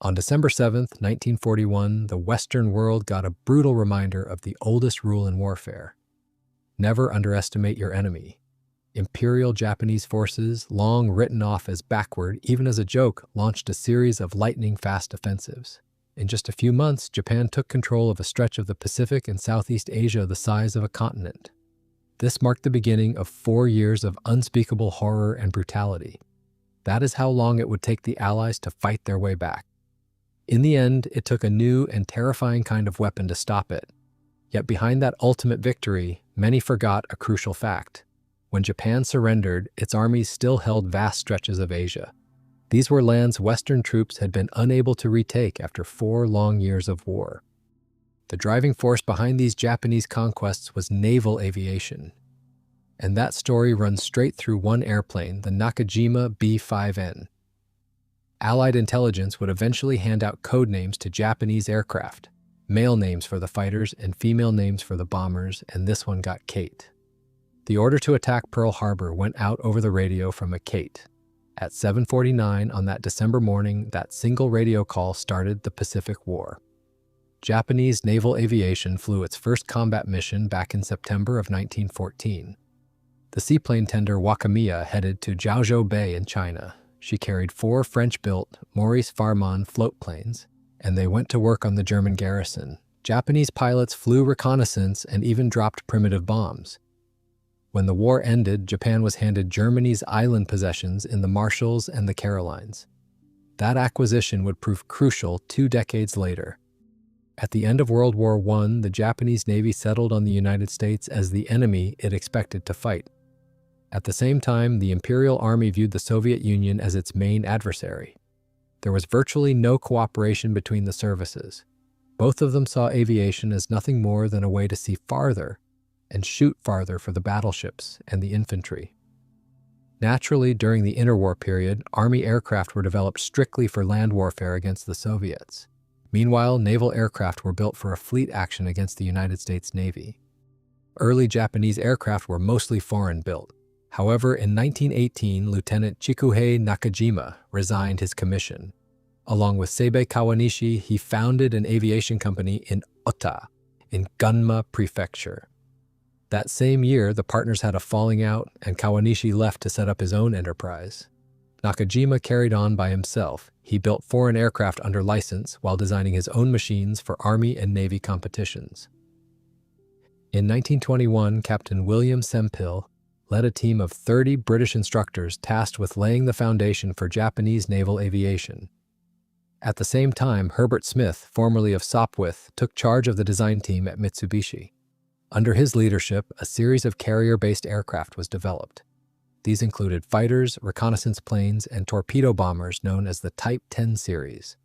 On December 7, 1941, the Western world got a brutal reminder of the oldest rule in warfare. Never underestimate your enemy. Imperial Japanese forces, long written off as backward, even as a joke, launched a series of lightning-fast offensives. In just a few months, Japan took control of a stretch of the Pacific and Southeast Asia the size of a continent. This marked the beginning of 4 years of unspeakable horror and brutality. That is how long it would take the Allies to fight their way back. In the end, it took a new and terrifying kind of weapon to stop it. Yet behind that ultimate victory, many forgot a crucial fact. When Japan surrendered, its armies still held vast stretches of Asia. These were lands Western troops had been unable to retake after 4 long years of war. The driving force behind these Japanese conquests was naval aviation. And that story runs straight through one airplane, the Nakajima B5N. Allied intelligence would eventually hand out code names to Japanese aircraft, male names for the fighters and female names for the bombers, and this one got Kate. The order to attack Pearl Harbor went out over the radio from a Kate. At 7:49 on that December morning, that single radio call started the Pacific War. Japanese naval aviation flew its first combat mission back in September of 1914. The seaplane tender Wakamiya headed to Jiaozhou Bay in China. She carried 4 French-built Maurice Farman float planes, and they went to work on the German garrison. Japanese pilots flew reconnaissance and even dropped primitive bombs. When the war ended, Japan was handed Germany's island possessions in the Marshalls and the Carolines. That acquisition would prove crucial 2 decades later. At the end of World War I, the Japanese Navy settled on the United States as the enemy it expected to fight. At the same time, the Imperial Army viewed the Soviet Union as its main adversary. There was virtually no cooperation between the services. Both of them saw aviation as nothing more than a way to see farther and shoot farther for the battleships and the infantry. Naturally, during the interwar period, Army aircraft were developed strictly for land warfare against the Soviets. Meanwhile, naval aircraft were built for a fleet action against the United States Navy. Early Japanese aircraft were mostly foreign-built. However, in 1918, Lieutenant Chikuhei Nakajima resigned his commission. Along with Seibe Kawanishi, he founded an aviation company in Ota, in Gunma Prefecture. That same year, the partners had a falling out, and Kawanishi left to set up his own enterprise. Nakajima carried on by himself. He built foreign aircraft under license while designing his own machines for Army and Navy competitions. In 1921, Captain William Sempill led a team of 30 British instructors tasked with laying the foundation for Japanese naval aviation. At the same time, Herbert Smith, formerly of Sopwith, took charge of the design team at Mitsubishi. Under his leadership, a series of carrier-based aircraft was developed. These included fighters, reconnaissance planes, and torpedo bombers known as the Type 10 series.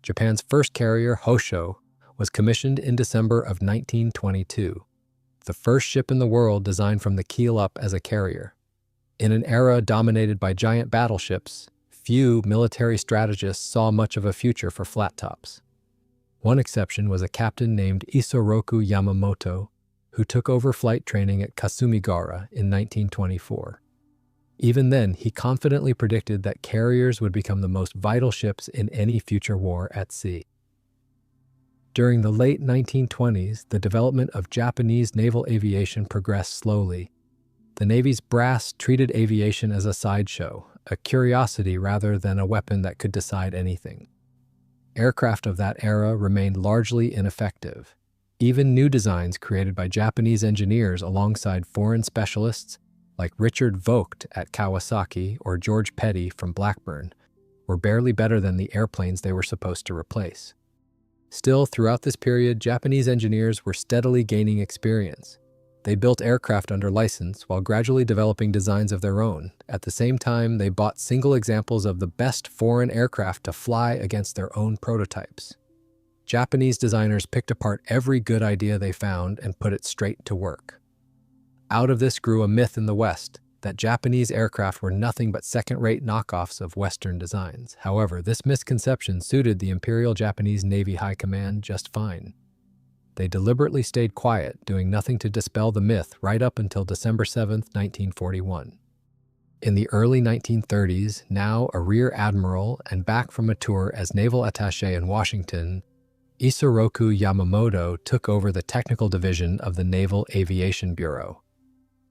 Japan's first carrier, Hosho, was commissioned in December of 1922. The first ship in the world designed from the keel up as a carrier. In an era dominated by giant battleships, few military strategists saw much of a future for flat tops. One exception was a captain named Isoroku Yamamoto, who took over flight training at Kasumigara in 1924. Even then, he confidently predicted that carriers would become the most vital ships in any future war at sea. During the late 1920s, the development of Japanese naval aviation progressed slowly. The Navy's brass treated aviation as a sideshow, a curiosity rather than a weapon that could decide anything. Aircraft of that era remained largely ineffective. Even new designs created by Japanese engineers alongside foreign specialists like Richard Vogt at Kawasaki or George Petty from Blackburn were barely better than the airplanes they were supposed to replace. Still, throughout this period, Japanese engineers were steadily gaining experience. They built aircraft under license while gradually developing designs of their own. At the same time, they bought single examples of the best foreign aircraft to fly against their own prototypes. Japanese designers picked apart every good idea they found and put it straight to work. Out of this grew a myth in the West that Japanese aircraft were nothing but second-rate knockoffs of Western designs. However, this misconception suited the Imperial Japanese Navy High Command just fine. They deliberately stayed quiet, doing nothing to dispel the myth right up until December 7, 1941. In the early 1930s, now a rear admiral and back from a tour as naval attaché in Washington, Isoroku Yamamoto took over the technical division of the Naval Aviation Bureau.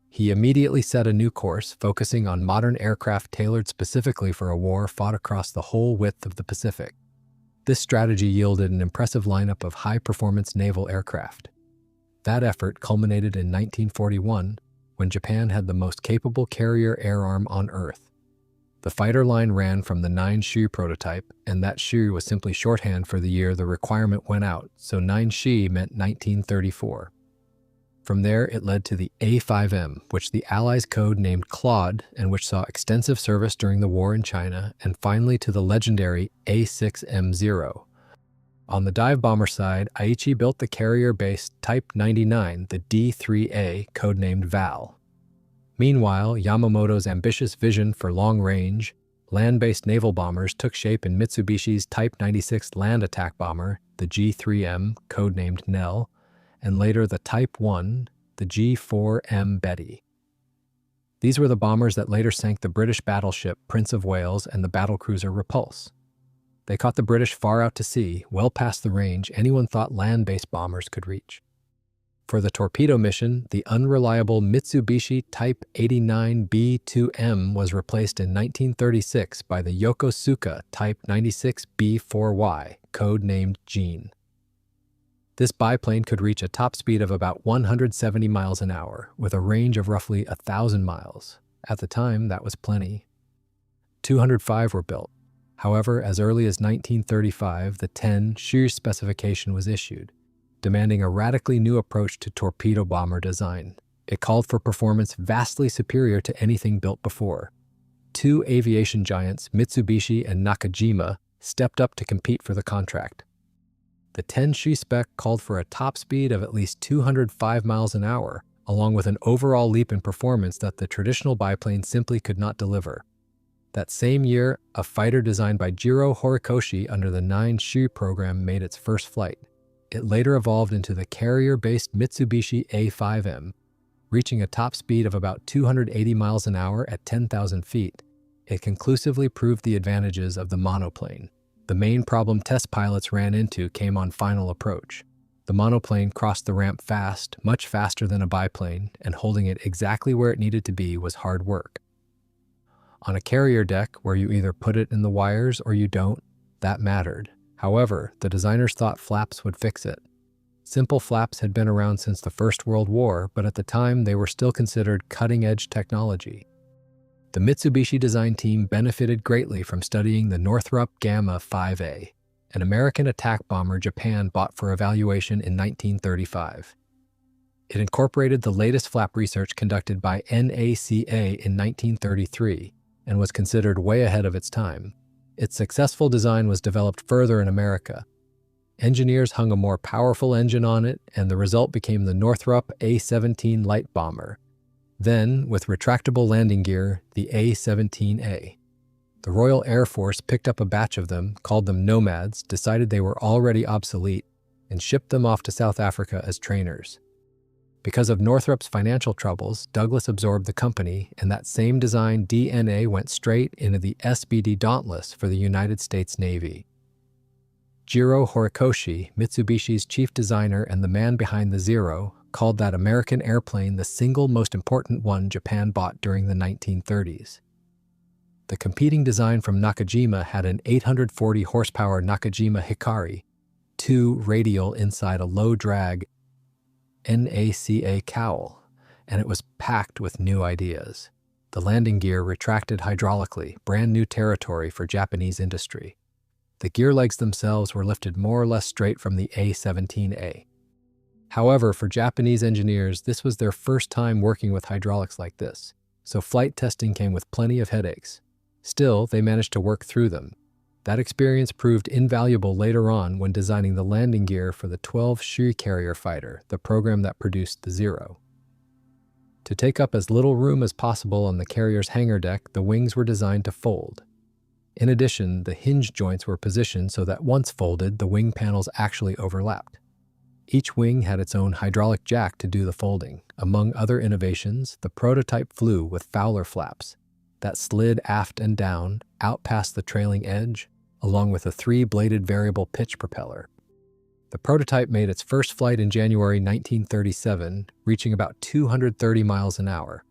He immediately set a new course, focusing on modern aircraft tailored specifically for a war fought across the whole width of the Pacific. This strategy yielded an impressive lineup of high-performance naval aircraft. That effort culminated in 1941, when Japan had the most capable carrier air arm on Earth. The fighter line ran from the 9-shi prototype, and that shi was simply shorthand for the year the requirement went out, so 9-shi meant 1934. From there, it led to the A5M, which the Allies code-named Claude, and which saw extensive service during the war in China, and finally to the legendary A6M0. On the dive bomber side, Aichi built the carrier-based Type 99, the D3A, codenamed Val. Meanwhile, Yamamoto's ambitious vision for long-range, land-based naval bombers took shape in Mitsubishi's Type 96 land attack bomber, the G3M, codenamed Nell, and later the Type 1, the G4M Betty. These were the bombers that later sank the British battleship Prince of Wales and the battlecruiser Repulse. They caught the British far out to sea, well past the range anyone thought land-based bombers could reach. For the torpedo mission, the unreliable Mitsubishi Type 89 B2M was replaced in 1936 by the Yokosuka Type 96 B4Y, codenamed Jean. This biplane could reach a top speed of about 170 miles an hour, with a range of roughly 1,000 miles. At the time, that was plenty. 205 were built. However, as early as 1935, the 10-shi specification was issued, demanding a radically new approach to torpedo bomber design. It called for performance vastly superior to anything built before. Two aviation giants, Mitsubishi and Nakajima, stepped up to compete for the contract. The 10-shi spec called for a top speed of at least 205 miles an hour, along with an overall leap in performance that the traditional biplane simply could not deliver. That same year, a fighter designed by Jiro Horikoshi under the 9-shi program made its first flight. It later evolved into the carrier-based Mitsubishi A5M, reaching a top speed of about 280 miles an hour at 10,000 feet. It conclusively proved the advantages of the monoplane. The main problem test pilots ran into came on final approach. The monoplane crossed the ramp fast, much faster than a biplane, and holding it exactly where it needed to be was hard work. On a carrier deck, where you either put it in the wires or you don't, that mattered. However, the designers thought flaps would fix it. Simple flaps had been around since the First World War, but at the time they were still considered cutting-edge technology. The Mitsubishi design team benefited greatly from studying the Northrop Gamma 5A, an American attack bomber Japan bought for evaluation in 1935. It incorporated the latest flap research conducted by NACA in 1933 and was considered way ahead of its time. Its successful design was developed further in America. Engineers hung a more powerful engine on it, and the result became the Northrop A-17 light bomber. Then, with retractable landing gear, the A-17A. The Royal Air Force picked up a batch of them, called them Nomads, decided they were already obsolete, and shipped them off to South Africa as trainers. Because of Northrop's financial troubles, Douglas absorbed the company, and that same design DNA went straight into the SBD Dauntless for the United States Navy. Jiro Horikoshi, Mitsubishi's chief designer and the man behind the Zero, called that American airplane the single most important one Japan bought during the 1930s. The competing design from Nakajima had an 840 horsepower Nakajima Hikari, 2 radial inside a low-drag NACA cowl, and it was packed with new ideas. The landing gear retracted hydraulically, brand new territory for Japanese industry. The gear legs themselves were lifted more or less straight from the A-17A. However, for Japanese engineers, this was their first time working with hydraulics like this, so flight testing came with plenty of headaches. Still, they managed to work through them. That experience proved invaluable later on when designing the landing gear for the 12-shi carrier fighter, the program that produced the Zero. To take up as little room as possible on the carrier's hangar deck, the wings were designed to fold. In addition, the hinge joints were positioned so that once folded, the wing panels actually overlapped. Each wing had its own hydraulic jack to do the folding. Among other innovations, the prototype flew with Fowler flaps. that slid aft and down, out past the trailing edge, along with a 3-bladed variable pitch propeller. The prototype made its first flight in January 1937, reaching about 230 miles an hour.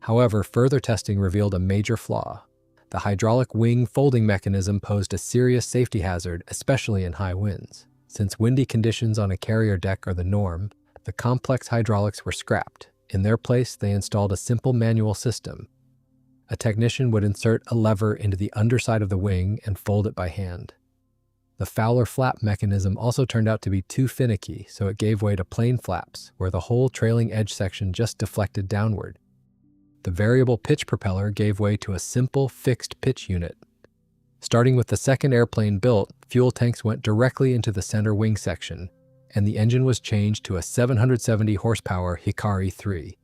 However, further testing revealed a major flaw. The hydraulic wing folding mechanism posed a serious safety hazard, especially in high winds. Since windy conditions on a carrier deck are the norm, the complex hydraulics were scrapped. In their place, they installed a simple manual system. A technician would insert a lever into the underside of the wing and fold it by hand. The Fowler flap mechanism also turned out to be too finicky, so it gave way to plain flaps, where the whole trailing edge section just deflected downward. The variable pitch propeller gave way to a simple fixed pitch unit. Starting with the second airplane built, fuel tanks went directly into the center wing section, and the engine was changed to a 770 horsepower Hikari 3.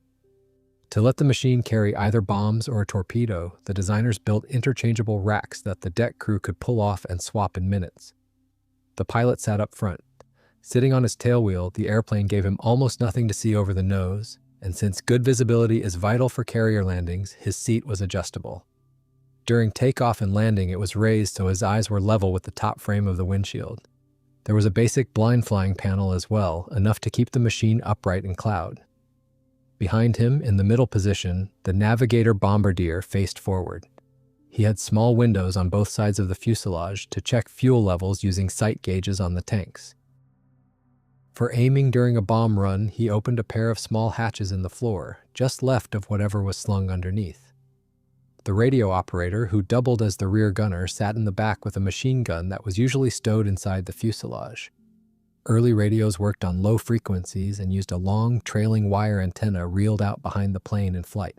To let the machine carry either bombs or a torpedo, the designers built interchangeable racks that the deck crew could pull off and swap in minutes. The pilot sat up front. Sitting on his tailwheel, the airplane gave him almost nothing to see over the nose, and since good visibility is vital for carrier landings, his seat was adjustable. During takeoff and landing, it was raised so his eyes were level with the top frame of the windshield. There was a basic blind flying panel as well, enough to keep the machine upright in cloud. Behind him, in the middle position, the navigator bombardier faced forward. He had small windows on both sides of the fuselage to check fuel levels using sight gauges on the tanks. For aiming during a bomb run, he opened a pair of small hatches in the floor, just left of whatever was slung underneath. The radio operator, who doubled as the rear gunner, sat in the back with a machine gun that was usually stowed inside the fuselage. Early radios worked on low frequencies and used a long, trailing wire antenna reeled out behind the plane in flight.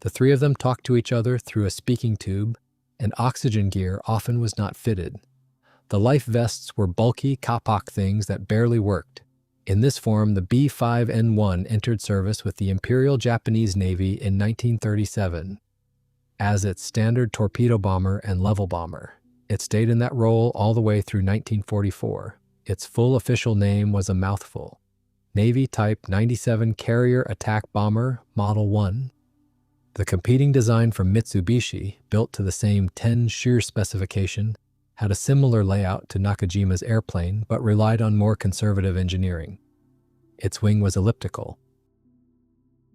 The three of them talked to each other through a speaking tube, and oxygen gear often was not fitted. The life vests were bulky kapak things that barely worked. In this form, the B5N1 entered service with the Imperial Japanese Navy in 1937 as its standard torpedo bomber and level bomber. It stayed in that role all the way through 1944. Its full official name was a mouthful: Navy Type 97 Carrier Attack Bomber Model 1. The competing design from Mitsubishi, built to the same 10 shear specification, had a similar layout to Nakajima's airplane but relied on more conservative engineering. Its wing was elliptical.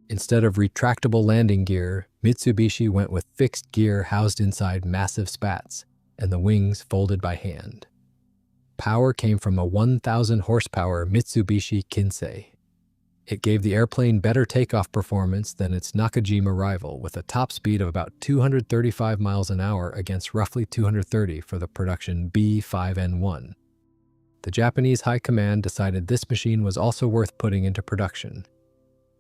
Instead of retractable landing gear, Mitsubishi went with fixed gear housed inside massive spats, and the wings folded by hand. Power came from a 1,000 horsepower Mitsubishi Kinsei. It gave the airplane better takeoff performance than its Nakajima rival, with a top speed of about 235 miles an hour against roughly 230 for the production B5N1. The Japanese High Command decided this machine was also worth putting into production.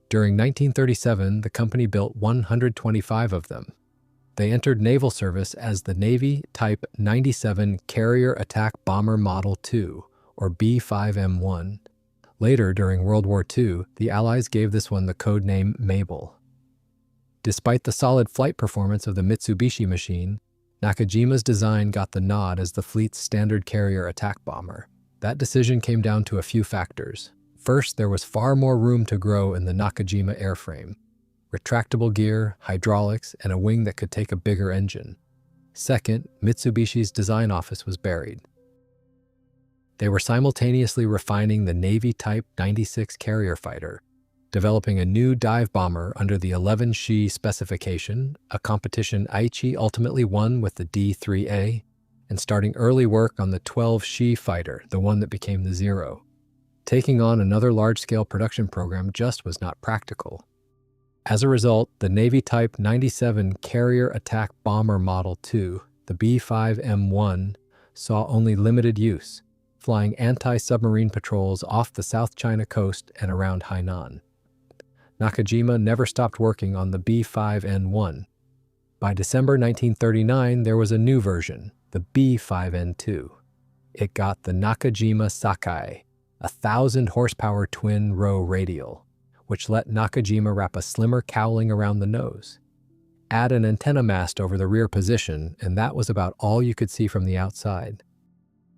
During 1937, the company built 125 of them. They entered naval service as the Navy Type 97 Carrier Attack Bomber Model 2, or B5M1. Later, during World War II, the Allies gave this one the code name Mabel. Despite the solid flight performance of the Mitsubishi machine, Nakajima's design got the nod as the fleet's standard carrier attack bomber. That decision came down to a few factors. First, there was far more room to grow in the Nakajima airframe: retractable gear, hydraulics, and a wing that could take a bigger engine. Second, Mitsubishi's design office was buried. They were simultaneously refining the Navy Type 96 carrier fighter, developing a new dive bomber under the 11 Shi specification, a competition Aichi ultimately won with the D3A, and starting early work on the 12 Shi fighter, the one that became the Zero. Taking on another large-scale production program just was not practical. As a result, the Navy Type 97 Carrier Attack Bomber Model 2, the B5M1, saw only limited use, flying anti-submarine patrols off the South China coast and around Hainan. Nakajima never stopped working on the B5N1. By December 1939, there was a new version, the B5N2. It got the Nakajima Sakai, a 1,000-horsepower twin-row radial, which let Nakajima wrap a slimmer cowling around the nose. Add an antenna mast over the rear position, and that was about all you could see from the outside.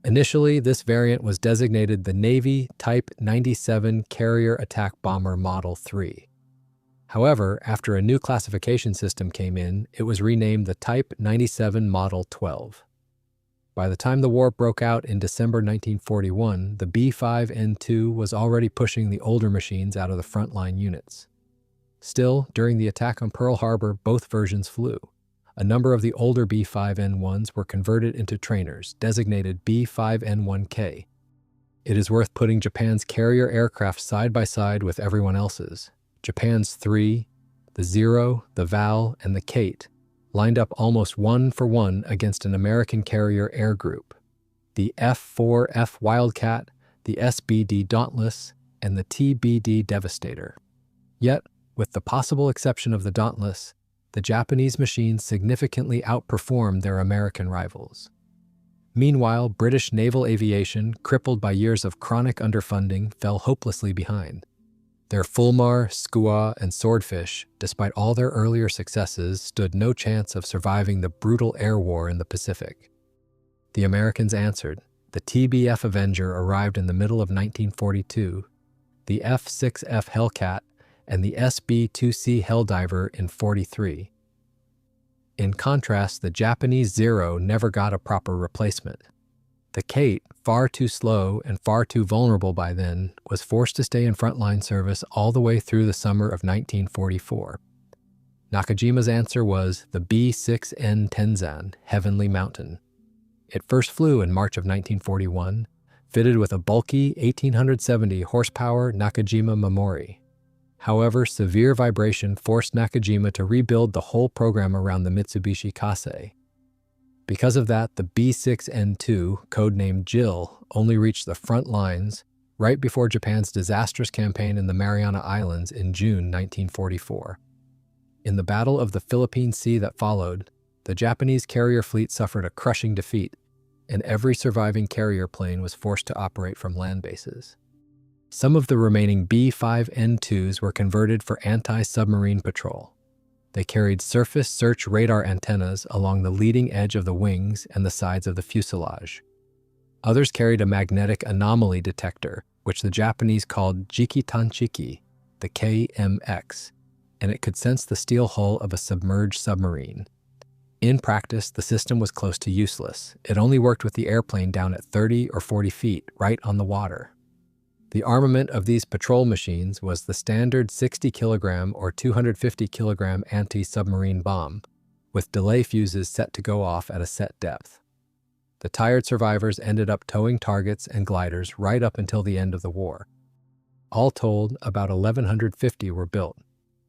Initially, this variant was designated the Navy Type 97 Carrier Attack Bomber Model 3. However, after a new classification system came in, it was renamed the Type 97 Model 12. By the time the war broke out in December 1941, the B5N2 was already pushing the older machines out of the frontline units. Still, during the attack on Pearl Harbor, both versions flew. A number of the older B5N1s were converted into trainers, designated B5N1K. It is worth putting Japan's carrier aircraft side by side with everyone else's. Japan's 3, the Zero, the Val, and the Kate lined up almost 1-for-1 against an American carrier air group. The F-4F Wildcat, the SBD Dauntless, and the TBD Devastator. Yet, with the possible exception of the Dauntless, the Japanese machines significantly outperformed their American rivals. Meanwhile, British naval aviation, crippled by years of chronic underfunding, fell hopelessly behind. Their Fulmar, Skua, and Swordfish, despite all their earlier successes, stood no chance of surviving the brutal air war in the Pacific. The Americans answered. The TBF Avenger arrived in the middle of 1942, the F-6F Hellcat, and the SB-2C Helldiver in 43. In contrast, the Japanese Zero never got a proper replacement. The Kate, far too slow and far too vulnerable by then, was forced to stay in frontline service all the way through the summer of 1944. Nakajima's answer was the B6N Tenzan, Heavenly Mountain. It first flew in March of 1941, fitted with a bulky 1,870 horsepower Nakajima Memori. However, severe vibration forced Nakajima to rebuild the whole program around the Mitsubishi Kase. Because of that, the B6N2, codenamed Jill, only reached the front lines right before Japan's disastrous campaign in the Mariana Islands in June 1944. In the Battle of the Philippine Sea that followed, the Japanese carrier fleet suffered a crushing defeat, and every surviving carrier plane was forced to operate from land bases. Some of the remaining B5N2s were converted for anti-submarine patrol. They carried surface search radar antennas along the leading edge of the wings and the sides of the fuselage. Others carried a magnetic anomaly detector, which the Japanese called Jikitanchiki, the KMX, and it could sense the steel hull of a submerged submarine. In practice, the system was close to useless. It only worked with the airplane down at 30 or 40 feet, right on the water. The armament of these patrol machines was the standard 60-kilogram or 250-kilogram anti-submarine bomb, with delay fuses set to go off at a set depth. The tired survivors ended up towing targets and gliders right up until the end of the war. All told, about 1,150 were built.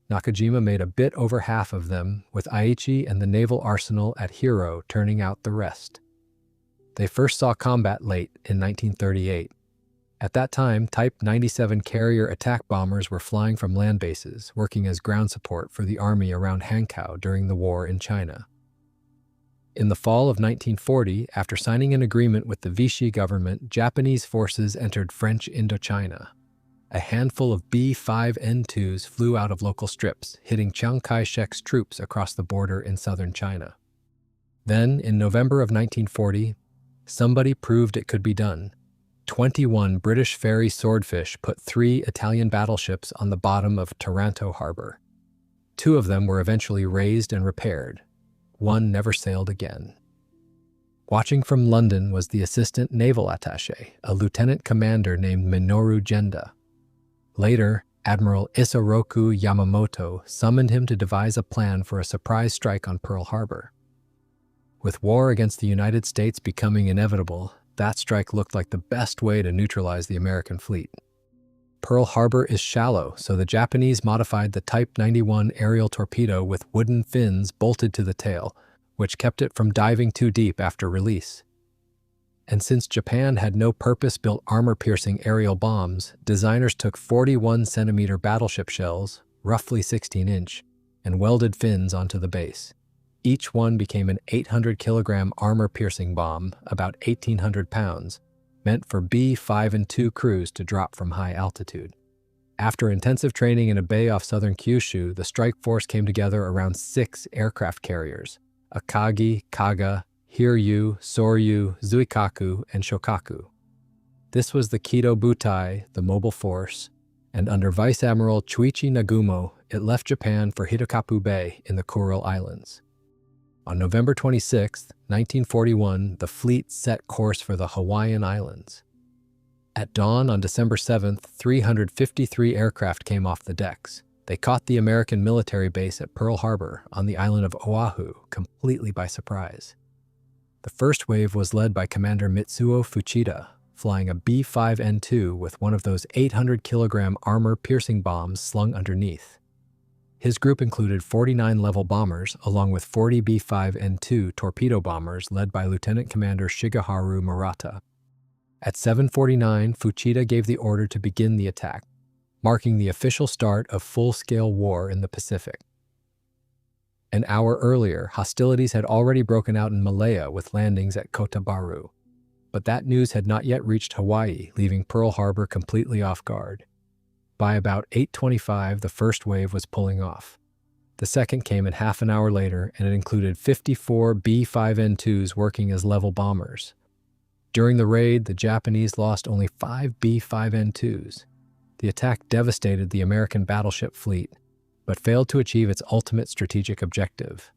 Nakajima made a bit over half of them, with Aichi and the naval arsenal at Hiro turning out the rest. They first saw combat late in 1938. At that time, Type 97 carrier attack bombers were flying from land bases, working as ground support for the army around Hankow during the war in China. In the fall of 1940, after signing an agreement with the Vichy government, Japanese forces entered French Indochina. A handful of B5N2s flew out of local strips, hitting Chiang Kai-shek's troops across the border in southern China. Then, in November of 1940, somebody proved it could be done. 21 British ferry Swordfish put 3 Italian battleships on the bottom of Taranto harbor. 2 of them were eventually raised and repaired. 1 never sailed again. Watching from London was the assistant naval attaché, a lieutenant commander named Minoru Genda. Later, Admiral Isoroku Yamamoto summoned him to devise a plan for a surprise strike on Pearl Harbor. With war against the United States becoming inevitable, that strike looked like the best way to neutralize the American fleet. Pearl Harbor is shallow, so the Japanese modified the Type 91 aerial torpedo with wooden fins bolted to the tail, which kept it from diving too deep after release. And since Japan had no purpose-built armor-piercing aerial bombs, designers took 41-centimeter battleship shells, roughly 16-inch, and welded fins onto the base. Each one became an 800-kilogram armor-piercing bomb, about 1,800 pounds, meant for B5N2 crews to drop from high altitude. After intensive training in a bay off southern Kyushu, the strike force came together around 6 aircraft carriers: Akagi, Kaga, Hiryu, Soryu, Zuikaku, and Shokaku. This was the Kido Butai, the mobile force, and under Vice Admiral Chuichi Nagumo, it left Japan for Hitakapu Bay in the Kuril Islands. On November 26, 1941, the fleet set course for the Hawaiian Islands. At dawn on December 7th, 353 aircraft came off the decks. They caught the American military base at Pearl Harbor on the island of Oahu completely by surprise. The first wave was led by Commander Mitsuo Fuchida, flying a B5N-2 with one of those 800-kilogram armor-piercing bombs slung underneath. His group included 49 level bombers, along with 40 B5N-2 torpedo bombers led by Lieutenant Commander Shigeharu Murata. At 7:49, Fuchida gave the order to begin the attack, marking the official start of full-scale war in the Pacific. An hour earlier, hostilities had already broken out in Malaya with landings at Kota Baru. But that news had not yet reached Hawaii, leaving Pearl Harbor completely off guard. By about 8:25, the first wave was pulling off. The second came in half an hour later, and it included 54 B5N-2s working as level bombers. During the raid, the Japanese lost only 5 B5N-2s. The attack devastated the American battleship fleet, but failed to achieve its ultimate strategic objective.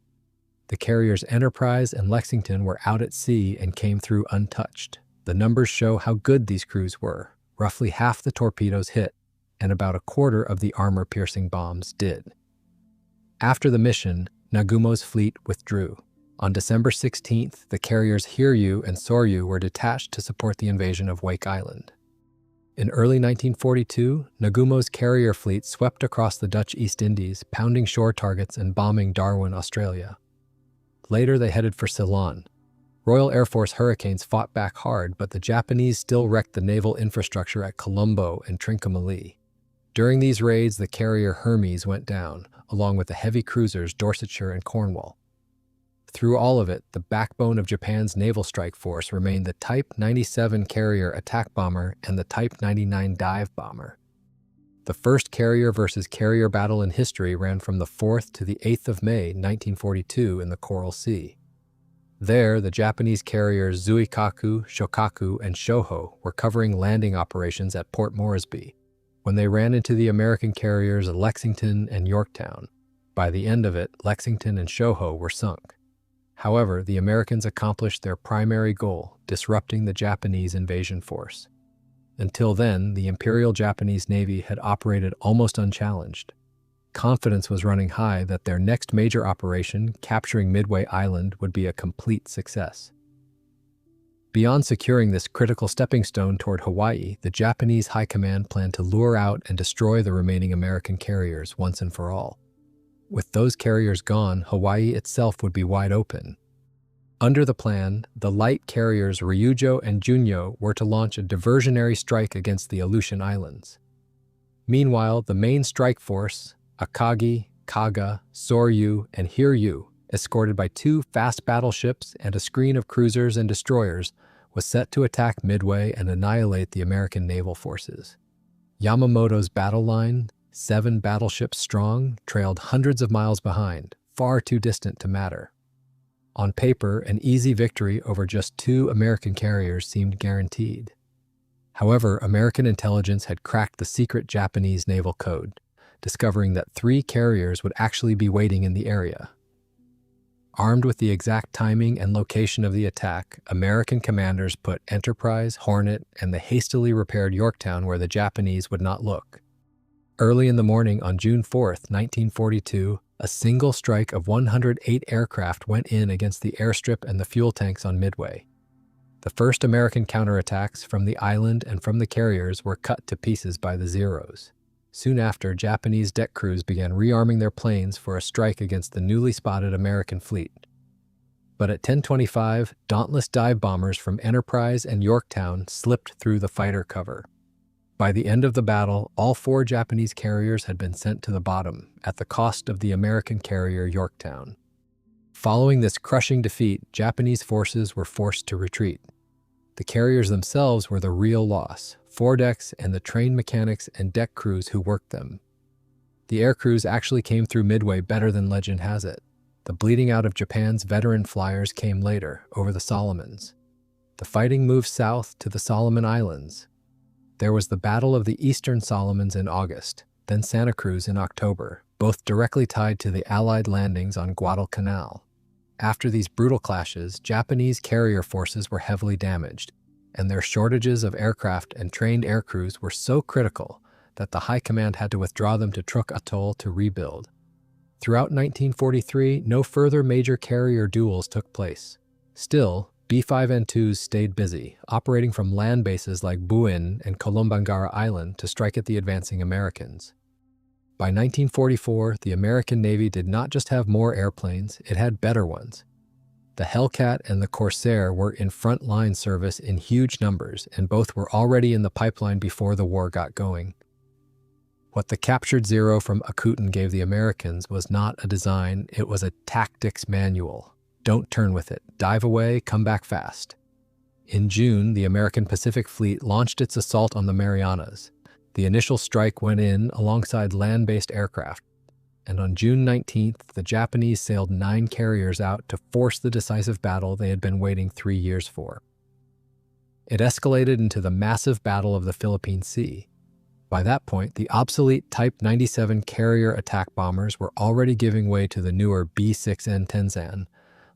The carriers Enterprise and Lexington were out at sea and came through untouched. The numbers show how good these crews were. Roughly half the torpedoes hit, and about a quarter of the armor-piercing bombs did. After the mission, Nagumo's fleet withdrew. On December 16th, the carriers Hiryu and Soryu were detached to support the invasion of Wake Island. In early 1942, Nagumo's carrier fleet swept across the Dutch East Indies, pounding shore targets and bombing Darwin, Australia. Later, they headed for Ceylon. Royal Air Force Hurricanes fought back hard, but the Japanese still wrecked the naval infrastructure at Colombo and Trincomalee. During these raids, the carrier Hermes went down, along with the heavy cruisers Dorsetshire and Cornwall. Through all of it, the backbone of Japan's naval strike force remained the Type 97 carrier attack bomber and the Type 99 dive bomber. The first carrier versus carrier battle in history ran from the 4th to the 8th of May, 1942 in the Coral Sea. There, the Japanese carriers Zuikaku, Shokaku, and Shoho were covering landing operations at Port Moresby when they ran into the American carriers Lexington and Yorktown. By the end of it, Lexington and Shoho were sunk. However, the Americans accomplished their primary goal, disrupting the Japanese invasion force. Until then, the Imperial Japanese Navy had operated almost unchallenged. Confidence was running high that their next major operation, capturing Midway Island, would be a complete success. Beyond securing this critical stepping stone toward Hawaii, the Japanese High Command planned to lure out and destroy the remaining American carriers once and for all. With those carriers gone, Hawaii itself would be wide open. Under the plan, the light carriers Ryujo and Junyo were to launch a diversionary strike against the Aleutian Islands. Meanwhile, the main strike force, Akagi, Kaga, Soryu, and Hiryu, escorted by 2 fast battleships and a screen of cruisers and destroyers, was set to attack Midway and annihilate the American naval forces. Yamamoto's battle line, 7 battleships strong, trailed hundreds of miles behind, far too distant to matter. On paper, an easy victory over just 2 American carriers seemed guaranteed. However, American intelligence had cracked the secret Japanese naval code, discovering that 3 carriers would actually be waiting in the area. Armed with the exact timing and location of the attack, American commanders put Enterprise, Hornet, and the hastily repaired Yorktown where the Japanese would not look. Early in the morning on June 4, 1942, a single strike of 108 aircraft went in against the airstrip and the fuel tanks on Midway. The first American counterattacks from the island and from the carriers were cut to pieces by the Zeros. Soon after, Japanese deck crews began rearming their planes for a strike against the newly spotted American fleet. But at 10:25, dauntless dive bombers from Enterprise and Yorktown slipped through the fighter cover. By the end of the battle, all 4 Japanese carriers had been sent to the bottom, at the cost of the American carrier Yorktown. Following this crushing defeat, Japanese forces were forced to retreat. The carriers themselves were the real loss, foredecks and the trained mechanics and deck crews who worked them. The air crews actually came through Midway better than legend has it. The bleeding out of Japan's veteran flyers came later, over the Solomons. The fighting moved south to the Solomon Islands. There was the Battle of the Eastern Solomons in August, then Santa Cruz in October, both directly tied to the Allied landings on Guadalcanal. After these brutal clashes, Japanese carrier forces were heavily damaged, and their shortages of aircraft and trained aircrews were so critical that the High Command had to withdraw them to Truk Atoll to rebuild. Throughout 1943, no further major carrier duels took place. Still, B5N2s stayed busy, operating from land bases like Buin and Kolombangara Island to strike at the advancing Americans. By 1944, the American Navy did not just have more airplanes, it had better ones. The Hellcat and the Corsair were in front-line service in huge numbers, and both were already in the pipeline before the war got going. What the captured Zero from Akutan gave the Americans was not a design, it was a tactics manual. Don't turn with it. Dive away, come back fast. In June, the American Pacific Fleet launched its assault on the Marianas. The initial strike went in alongside land-based aircraft, and on June 19th, the Japanese sailed 9 carriers out to force the decisive battle they had been waiting 3 years for. It escalated into the massive Battle of the Philippine Sea. By that point, the obsolete Type 97 carrier attack bombers were already giving way to the newer B6N Tenzan,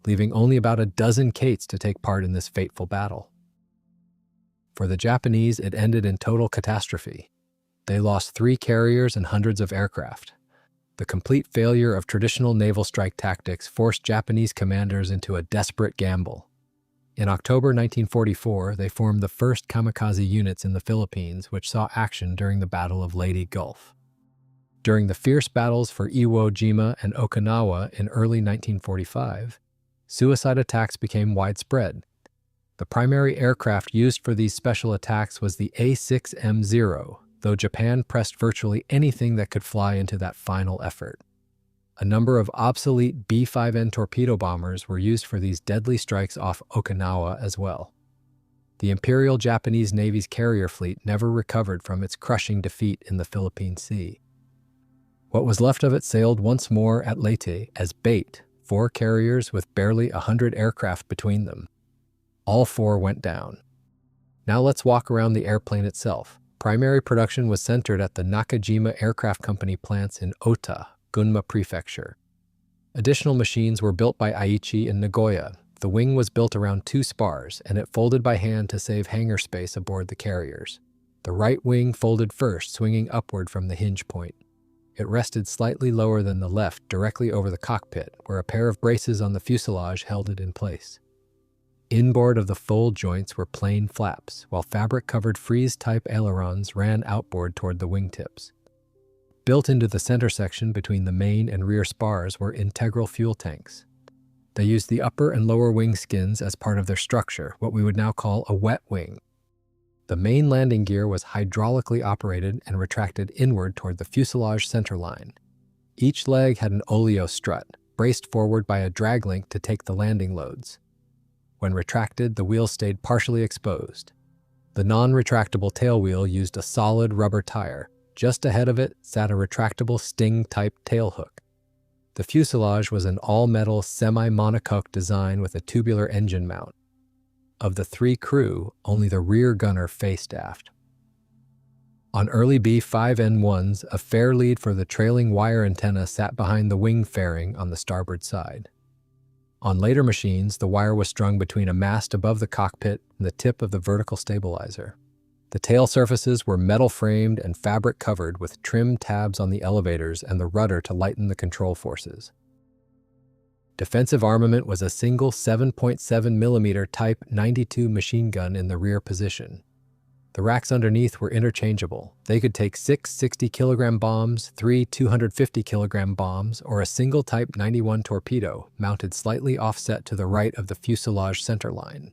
leaving only about a dozen Kates to take part in this fateful battle. For the Japanese, it ended in total catastrophe. They lost 3 carriers and hundreds of aircraft. The complete failure of traditional naval strike tactics forced Japanese commanders into a desperate gamble. In October 1944, they formed the first kamikaze units in the Philippines, which saw action during the Battle of Leyte Gulf. During the fierce battles for Iwo Jima and Okinawa in early 1945, suicide attacks became widespread. The primary aircraft used for these special attacks was the A6M0, though Japan pressed virtually anything that could fly into that final effort. A number of obsolete B5N torpedo bombers were used for these deadly strikes off Okinawa as well. The Imperial Japanese Navy's carrier fleet never recovered from its crushing defeat in the Philippine Sea. What was left of it sailed once more at Leyte as bait, 4 carriers with barely 100 aircraft between them. All 4 went down. Now let's walk around the airplane itself. Primary production was centered at the Nakajima Aircraft Company plants in Ota, Gunma Prefecture. Additional machines were built by Aichi in Nagoya. The wing was built around 2 spars, and it folded by hand to save hangar space aboard the carriers. The right wing folded first, swinging upward from the hinge point. It rested slightly lower than the left, directly over the cockpit, where a pair of braces on the fuselage held it in place. Inboard of the fold joints were plain flaps, while fabric-covered frieze-type ailerons ran outboard toward the wingtips. Built into the center section between the main and rear spars were integral fuel tanks. They used the upper and lower wing skins as part of their structure, what we would now call a wet wing. The main landing gear was hydraulically operated and retracted inward toward the fuselage centerline. Each leg had an oleo strut, braced forward by a drag link to take the landing loads. When retracted, the wheels stayed partially exposed. The non-retractable tailwheel used a solid rubber tire. Just ahead of it sat a retractable Sting-type tailhook. The fuselage was an all-metal semi-monocoque design with a tubular engine mount. Of the 3 crew, only the rear gunner faced aft. On early B5N1s, a fair lead for the trailing wire antenna sat behind the wing fairing on the starboard side. On later machines, the wire was strung between a mast above the cockpit and the tip of the vertical stabilizer. The tail surfaces were metal-framed and fabric-covered with trim tabs on the elevators and the rudder to lighten the control forces. Defensive armament was a single 7.7mm Type 92 machine gun in the rear position. The racks underneath were interchangeable. They could take 6 60-kilogram bombs, 3 250-kilogram bombs, or a single Type 91 torpedo mounted slightly offset to the right of the fuselage centerline.